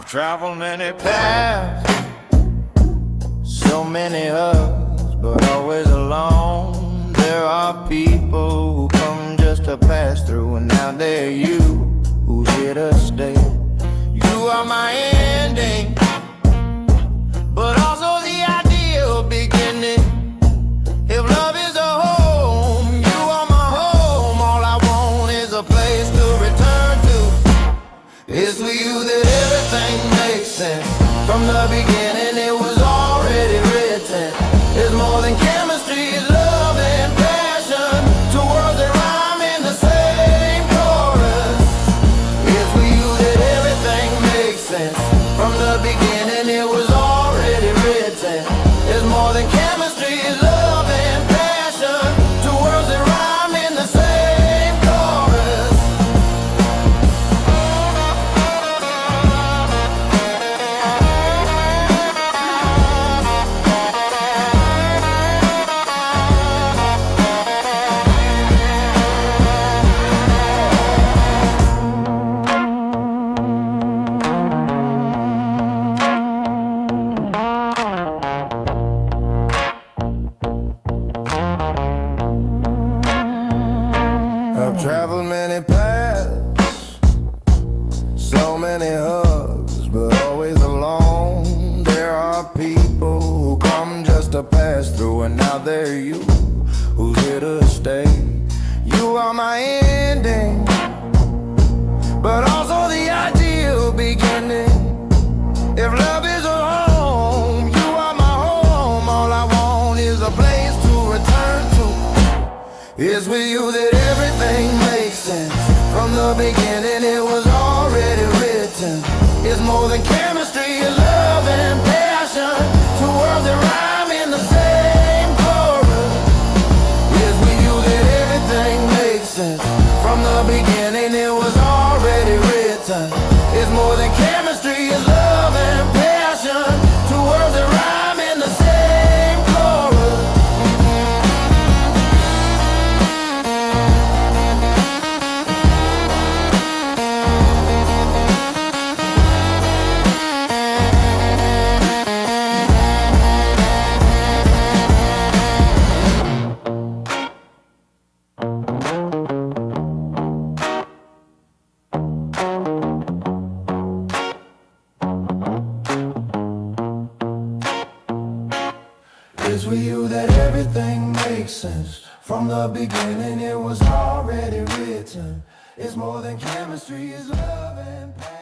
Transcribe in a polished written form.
traveled many paths, so many hugs, but always alone. There are people who come just to pass through, and now they're you who's here to stay. You are my ending, but also the ideal beginning. If love is a home, you are my home. All I want is a place to return to. It's with you that everything makes sense. From the beginning it was already written. It's more than chemistry, it's love and passion. Two words that rhyme in the same chorus. It's with you that everything makes sense. From the beginning it was already written. It's more than chemistry, it's love and passion. Two words that rhyme in the same chorus. I've traveled many paths, so many hugs, but always alone. There are people who come just to pass through, and now they're you who's here to stay. You are my ending, but also the ideal beginning. If love is a home, you are my home. All I want is a place to return to. It's with you that everything makes sense. From the beginning it was already written. It's more than chemistry, it's love and passion. Two words that rhyme in the same chorus. It's with you that everything makes sense. From the beginning it was already written. It's more than chemistry, it's love and passion. Two words that rhyme in the same chorus. It's with you that everything makes sense. From the beginning it was already written. It's more than chemistry, it's love and passion.